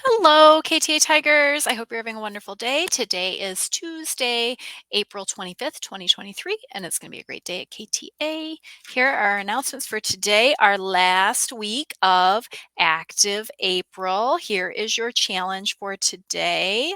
Hello, KTA Tigers. I hope you're having a wonderful day. Today is Tuesday, April 25th, 2023, and it's going to be a great day at KTA. Here are our announcements for today, our last week of active April. Here is your challenge for today.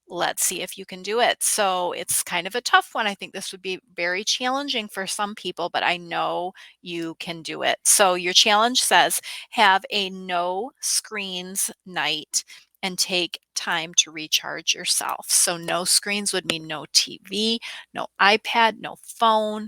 Let's see if you can do it. So it's kind of a tough one. I think this would be very challenging for some people, but I know you can do it. So your challenge says, have a no screens night and take time to recharge yourself. So no screens would mean no TV, no iPad, no phone.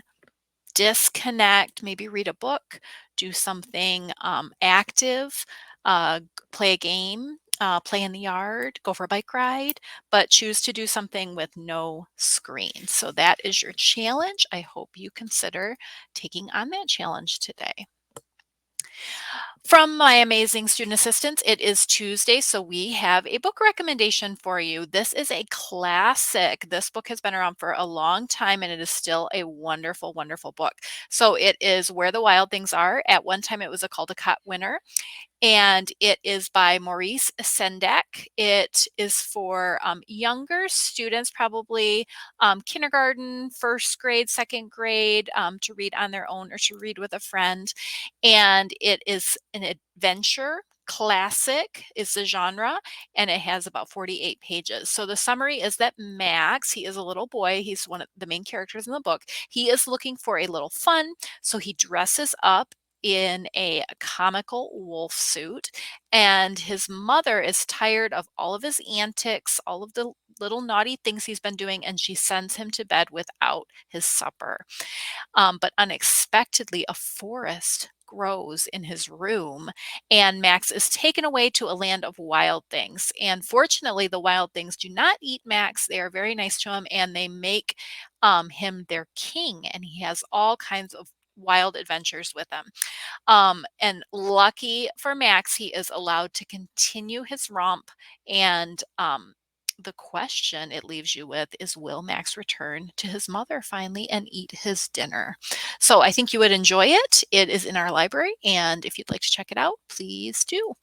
Disconnect, maybe read a book, do something active, play a game, play in the yard, go for a bike ride, but choose to do something with no screen. So that is your challenge. I hope you consider taking on that challenge today. From my amazing student assistants, it is Tuesday, so we have a book recommendation for you. This is a classic. This book has been around for a long time, and it is still a wonderful, wonderful book. So it is Where the Wild Things Are. At one time, it was a Caldecott winner, and it is by Maurice Sendak. It is for younger students, probably kindergarten, first grade, second grade, to read on their own or to read with a friend. And it is an adventure. Classic is the genre, and it has about 48 pages. So the summary is that Max, he is a little boy, he's one of the main characters in the book. He is looking for a little fun, so he dresses up in a comical wolf suit, and his mother is tired of all of his antics, all of the little naughty things he's been doing, and she sends him to bed without his supper. But unexpectedly, a forest grows in his room, and Max is taken away to a land of wild things. And fortunately, the wild things do not eat Max. They are very nice to him, and they make him their king, and he has all kinds of wild adventures with them. And lucky for Max, he is allowed to continue his romp. And the question it leaves you with is, will Max return to his mother finally and eat his dinner? So I think you would enjoy it. It is in our library, and if you'd like to check it out, please do.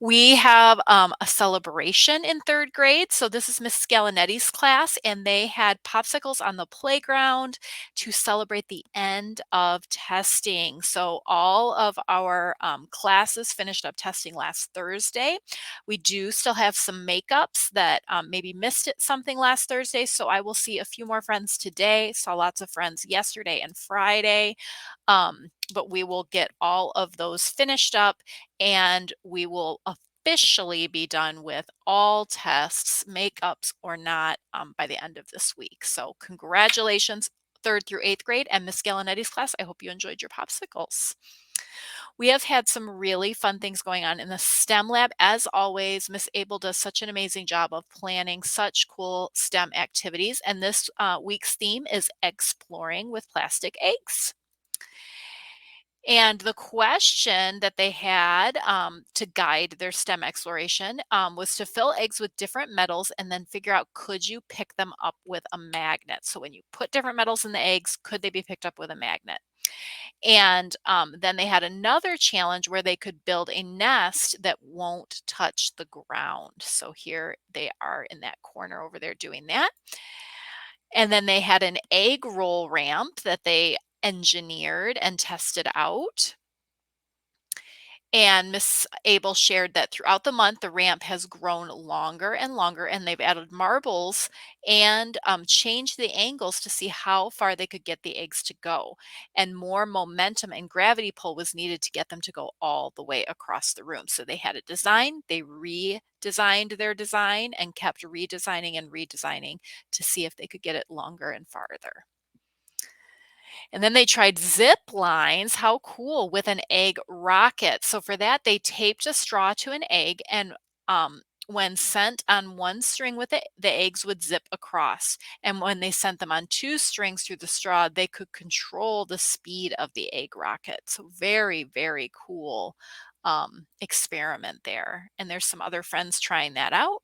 We have a celebration in third grade. So this is Miss Scalinetti's class, and they had popsicles on the playground to celebrate the end of testing. So all of our classes finished up testing last Thursday. We do still have some makeups that maybe missed it something last Thursday. So I will see a few more friends today. Saw lots of friends yesterday and Friday. But we will get all of those finished up, and we will officially be done with all tests, makeups or not, by the end of this week. So congratulations, third through eighth grade and Miss Galinetti's class. I hope you enjoyed your popsicles. We have had some really fun things going on in the STEM lab. As always, Miss Abel does such an amazing job of planning such cool STEM activities. And this week's theme is exploring with plastic eggs. And the question that they had to guide their STEM exploration was to fill eggs with different metals and then figure out, could you pick them up with a magnet? So when you put different metals in the eggs, could they be picked up with a magnet? And then they had another challenge where they could build a nest that won't touch the ground. So here they are in that corner over there doing that. And then they had an egg roll ramp that they engineered and tested out. And Miss Abel shared that throughout the month, the ramp has grown longer and longer, and they've added marbles and changed the angles to see how far they could get the eggs to go. And more momentum and gravity pull was needed to get them to go all the way across the room. So they had a design, they redesigned their design and kept redesigning and redesigning to see if they could get it longer and farther. And then they tried zip lines. How cool, with an egg rocket. So for that, they taped a straw to an egg, and when sent on one string with it, the eggs would zip across. And when they sent them on two strings through the straw, they could control the speed of the egg rocket. So very, very cool experiment there. And there's some other friends trying that out.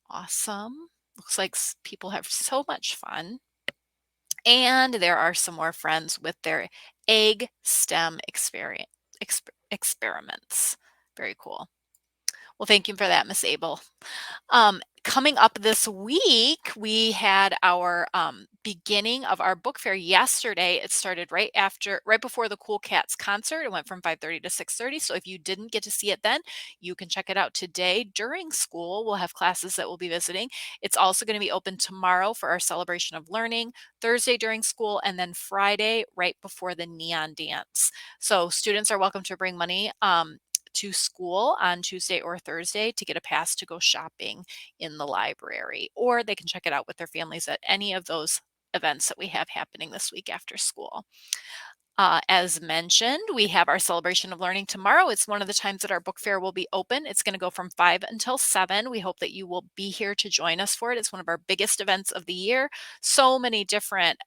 Awesome. Looks like people have so much fun. And there are some more friends with their egg stem experiments. Very cool. Well, thank you for that, Miss Abel. Coming up this week, we had our beginning of our book fair yesterday. It started right before the Cool Cats concert. It went from 5:30 to 6:30. So if you didn't get to see it then, you can check it out today during school. We'll have classes that we'll be visiting. It's also going to be open tomorrow for our celebration of learning, Thursday during school, and then Friday right before the neon dance. So students are welcome to bring money. To school on Tuesday or Thursday to get a pass to go shopping in the library, or they can check it out with their families at any of those events that we have happening this week after school. As mentioned, we have our celebration of learning tomorrow. It's one of the times that our book fair will be open. It's going to go from 5 until 7. We hope that you will be here to join us for it. It's one of our biggest events of the year. So many different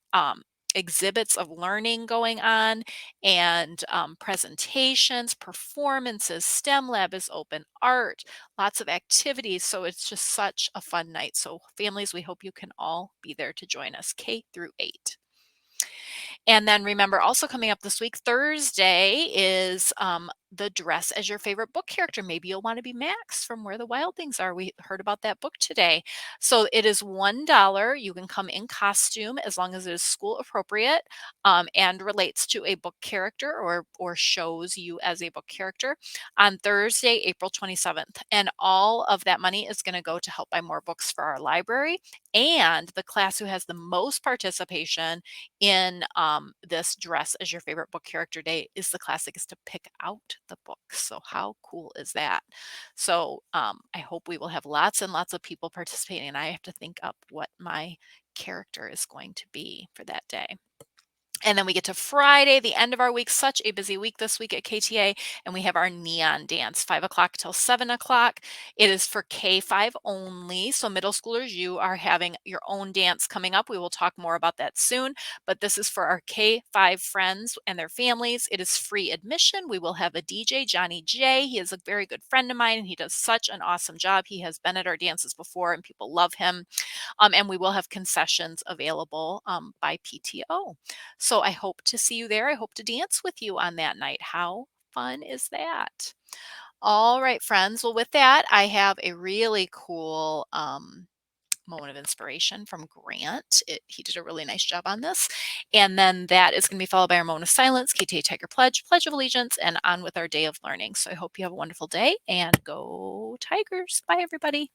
exhibits of learning going on, and presentations, performances. STEM lab is open, art, lots of activities. So it's just such a fun night. So families, we hope you can all be there to join us, K through 8. And then remember, also coming up this week, Thursday is the Dress as Your Favorite Book Character. Maybe you'll want to be Max from Where the Wild Things Are. We heard about that book today. So it is $1. You can come in costume as long as it is school appropriate, and relates to a book character, or shows you as a book character, on Thursday, April 27th. And all of that money is going to go to help buy more books for our library. And the class who has the most participation in this Dress as Your Favorite Book Character Day is the class that gets to pick out the books. So how cool is that? So I hope we will have lots and lots of people participating, and I have to think up what my character is going to be for that day. And then we get to Friday, the end of our week, such a busy week this week at KTA, and we have our neon dance, 5 o'clock till 7 o'clock. It is for K5 only. So middle schoolers, you are having your own dance coming up. We will talk more about that soon, but this is for our K5 friends and their families. It is free admission. We will have a DJ, Johnny J. He is a very good friend of mine, and he does such an awesome job. He has been at our dances before, and people love him. And we will have concessions available by PTO. So I hope to see you there. I hope to dance with you on that night. How fun is that? All right, friends. Well, with that, I have a really cool moment of inspiration from Grant. He did a really nice job on this. And then that is going to be followed by our moment of silence, KTA Tiger Pledge, Pledge of Allegiance, and on with our day of learning. So I hope you have a wonderful day, and go Tigers. Bye, everybody.